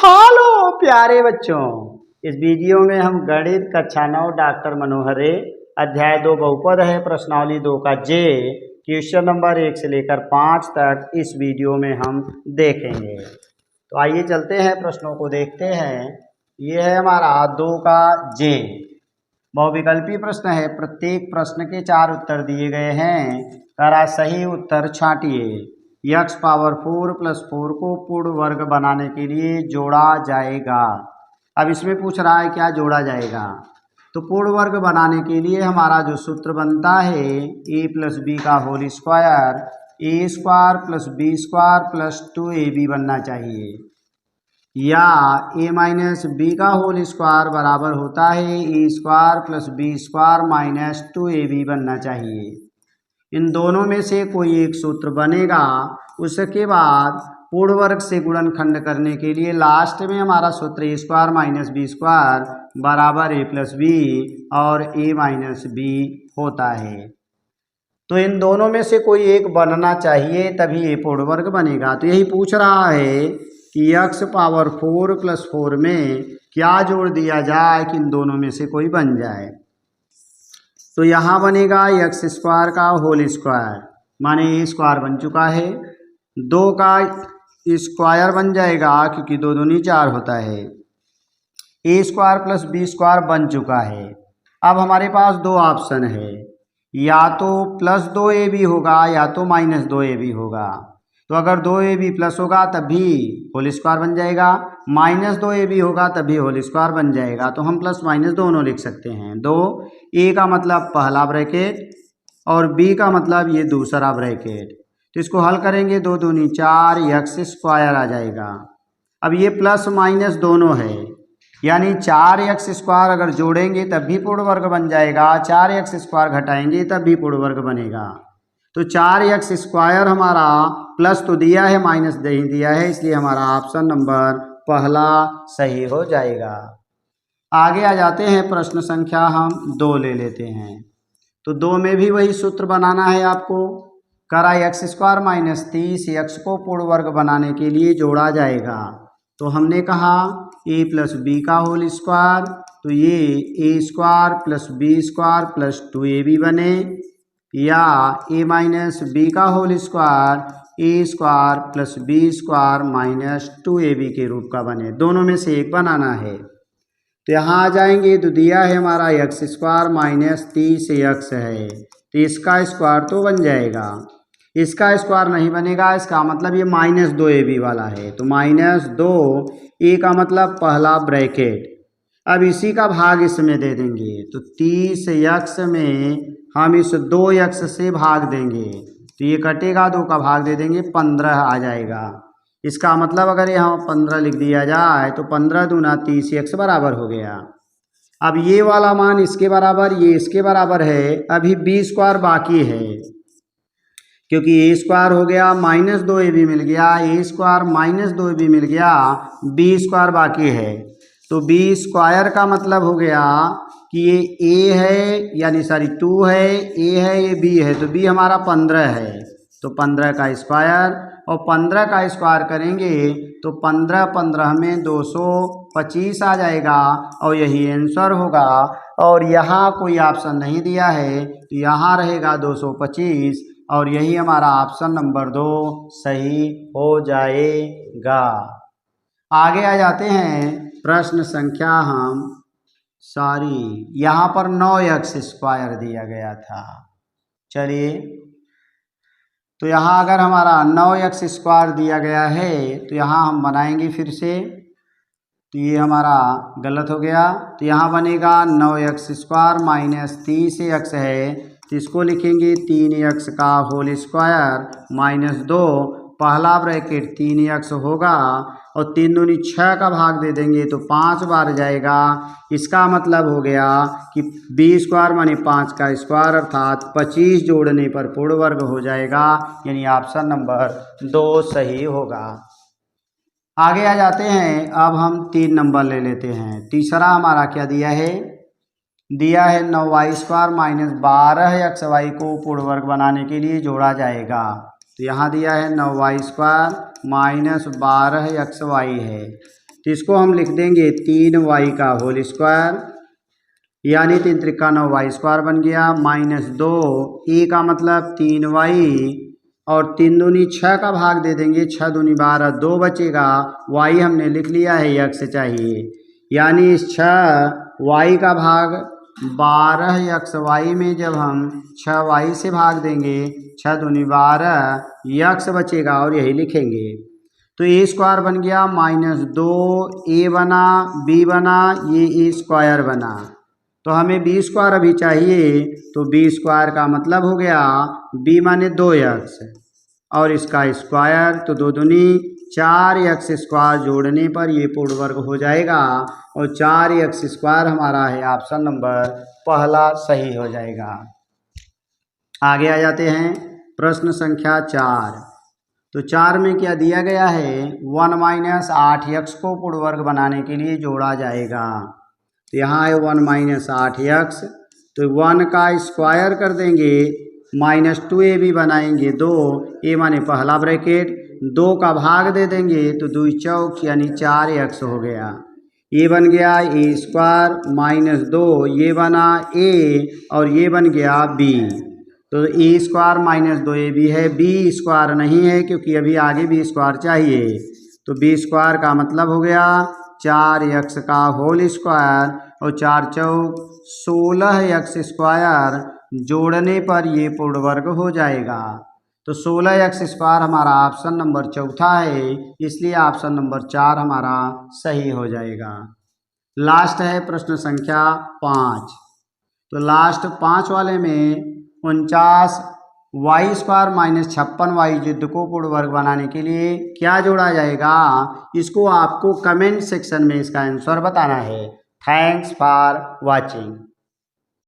खा लो प्यारे बच्चों। इस वीडियो में हम गणित कक्षा 9 डॉक्टर मनोहर रे अध्याय 2 बहुपद है प्रश्नावली 2 का जे क्वेश्चन नंबर 1 से लेकर 5 तक इस वीडियो में हम देखेंगे। तो आइए चलते हैं प्रश्नों को देखते हैं। ये है हमारा 2 का जे बहुविकल्पी प्रश्न है। प्रत्येक प्रश्न के 4 उत्तर दिए गए हैं। करा सही उत्तर छांटिए। x पावर 4 प्लस 4 को पूर्ण वर्ग बनाने के लिए जोड़ा जाएगा। अब इसमें पूछ रहा है क्या जोड़ा जाएगा। तो पूर्ण वर्ग बनाने के लिए हमारा जो सूत्र बनता है a प्लस बी का whole square A square plus B square plus 2ab बनना चाहिए, या a माइनस बी का होल स्क्वायर बराबर होता है A square plus B square minus 2ab बनना चाहिए। इन दोनों में से कोई एक सूत्र बनेगा। उसके बाद पूर्ण वर्ग से गुणनखंड करने के लिए लास्ट में हमारा सूत्र ए स्क्वायर माइनस बी स्क्वायर बराबर ए प्लस बी और ए माइनस बी होता है। तो इन दोनों में से कोई एक बनना चाहिए तभी ये पूर्ण वर्ग बनेगा। तो यही पूछ रहा है कि x पावर 4 प्लस 4 में क्या जोड़ दिया जाए कि इन दोनों में से कोई बन जाए। तो यहाँ बनेगा एक्स स्क्वायर का होल स्क्वायर माने ए स्क्वायर बन चुका है, 2 का स्क्वायर बन जाएगा क्योंकि 2 दूनी 4 होता है, A square plus B square बन चुका है। अब हमारे पास 2 ऑप्शन है, या तो प्लस 2ab होगा या तो माइनस 2ab होगा। तो अगर 2ab प्लस होगा तब भी होल स्क्वायर बन जाएगा, माइनस 2ab होगा तब भी होल स्क्वायर बन जाएगा। तो हम प्लस माइनस दोनों लिख सकते हैं। 2 a का मतलब पहला ब्रैकेट और b का मतलब ये दूसरा ब्रैकेट। तो इसको हल करेंगे 2 दूनी 4 एक्स स्क्वायर आ जाएगा। अब ये प्लस माइनस दोनों है यानी 4x स्क्वायर अगर जोड़ेंगे तब भी पूर्ण वर्ग बन जाएगा, 4x स्क्वायर घटाएंगे तब भी पूर्ण वर्ग बनेगा। तो 4x स्क्वायर हमारा प्लस तो दिया है माइनस नहीं दिया है, इसलिए हमारा ऑप्शन नंबर पहला सही हो जाएगा। आगे आ जाते हैं प्रश्न संख्या हम 2 ले लेते हैं। तो 2 में भी वही सूत्र बनाना है आपको। करा एक्स स्क्वायर माइनस 30 x को पूर्ण वर्ग बनाने के लिए जोड़ा जाएगा। तो हमने कहा a प्लस बी का होल स्क्वायर, तो ये A square plus B square plus 2ab बने, या a माइनस बी का whole square A square plus B square minus 2ab के रूप का बने। दोनों में से एक बनाना है। तो यहाँ आ जाएंगे तो दिया है हमारा एक्स स्क्वायर माइनस 30x है, तो इसका स्क्वायर तो बन जाएगा, इसका स्क्वायर नहीं बनेगा, इसका मतलब ये माइनस 2ab वाला है। तो माइनस 2 a का मतलब पहला ब्रैकेट, अब इसी का भाग इसमें दे देंगे। तो 30x में हम इस 2x से भाग देंगे तो ये कटेगा, 2 का भाग दे देंगे 15 आ जाएगा। इसका मतलब अगर यहाँ 15 लिख दिया जाए तो 15 दूना 30x बराबर हो गया। अब ये वाला मान इसके बराबर, ये इसके बराबर है। अभी बी स्क्वायर बाकी है क्योंकि ए स्क्वायर हो गया माइनस 2ab मिल गया, ए स्क्वायर माइनस 2ab मिल गया, बी स्क्वायर बाकी है। तो बी स्क्वायर का मतलब हो गया कि ये ए है यानी सॉरी 2 है, ए है, ये बी है। तो बी हमारा 15 है, तो 15 का स्क्वायर, और 15 का स्क्वायर करेंगे तो 15 में 225 आ जाएगा और यही आंसर होगा। और यहाँ कोई ऑप्शन नहीं दिया है तो यहाँ रहेगा 225 और यही हमारा ऑप्शन नंबर 2 सही हो जाएगा। आगे आ जाते हैं प्रश्न संख्या यहाँ पर 9x स्क्वायर दिया गया था। चलिए, तो यहाँ अगर हमारा 9x स्क्वायर दिया गया है तो यहाँ हम बनाएंगे फिर से। तो ये हमारा गलत हो गया, तो यहाँ बनेगा 9x स्क्वायर माइनस 30x है, तो इसको लिखेंगे 3x का होल स्क्वायर माइनस 2, पहला ब्रैकेट 3x होगा और 3 दूनी 6 का भाग दे देंगे तो 5 बार जाएगा। इसका मतलब हो गया कि बी स्क्वायर माने 5 का स्क्वायर अर्थात 25 जोड़ने पर पूर्ण वर्ग हो जाएगा, यानी ऑप्शन नंबर 2 सही होगा। आगे आ जाते हैं, अब हम 3 नंबर ले लेते हैं। तीसरा हमारा क्या दिया है, दिया है 9y स्क्वायर माइनस 12xy को पूर्ण वर्ग बनाने के लिए जोड़ा जाएगा। तो यहाँ दिया है 9y स्क्वायर माइनस 12xy है, तो इसको हम लिख देंगे 3y का होल स्क्वायर, यानी 3 त्रिका 9y स्क्वायर बन गया, -2 ए का मतलब 3y और 3 दूनी 6 का भाग दे देंगे, 6 दूनी 12, 2 बचेगा, y हमने लिख लिया है, x चाहिए, यानी इस 6y का भाग 12xy में जब हम 6y से भाग देंगे, 6 दूनी 12, x बचेगा और यही लिखेंगे। तो ए स्क्वायर बन गया -2 ए बना, बी बना, ये ए स्क्वायर बना, तो हमें बी स्क्वायर अभी चाहिए, तो बी स्क्वायर का मतलब हो गया बी माने 2x और इसका स्क्वायर, तो 2 दूनी 4x स्क्वायर जोड़ने पर ये पूर्ण वर्ग हो जाएगा और 4x स्क्वायर हमारा है ऑप्शन नंबर पहला सही हो जाएगा। आगे आ जाते हैं प्रश्न संख्या 4। तो 4 में क्या दिया गया है, 1 - 8x को पूर्ण वर्ग बनाने के लिए जोड़ा जाएगा। तो यहाँ है 1 - 8x, तो 1 का स्क्वायर कर देंगे, -2a भी बनाएंगे, 2 ए माने पहला ब्रैकेट, 2 का भाग दे देंगे, तो 2 चौक यानी 4x हो गया, ये बन गया ए स्क्वायर, -2 ये बना a और ये बन गया b, तो ए स्क्वायर -2a भी है, बी स्क्वायर नहीं है क्योंकि अभी आगे बी स्क्वायर चाहिए, तो बी स्क्वायर का मतलब हो गया 4x का होल स्क्वायर और 4 चौक 16x स्क्वायर जोड़ने पर ये पूर्ण वर्ग हो जाएगा। तो 16x स्क्वायर हमारा ऑप्शन नंबर चौथा है, इसलिए ऑप्शन नंबर 4 हमारा सही हो जाएगा। लास्ट है प्रश्न संख्या 5। तो लास्ट 5 वाले में 49y स्क्वायर -56y जिद्द को पूर्ण वर्ग बनाने के लिए क्या जोड़ा जाएगा, इसको आपको कमेंट सेक्शन में इसका आंसर बताना है। Thanks for watching.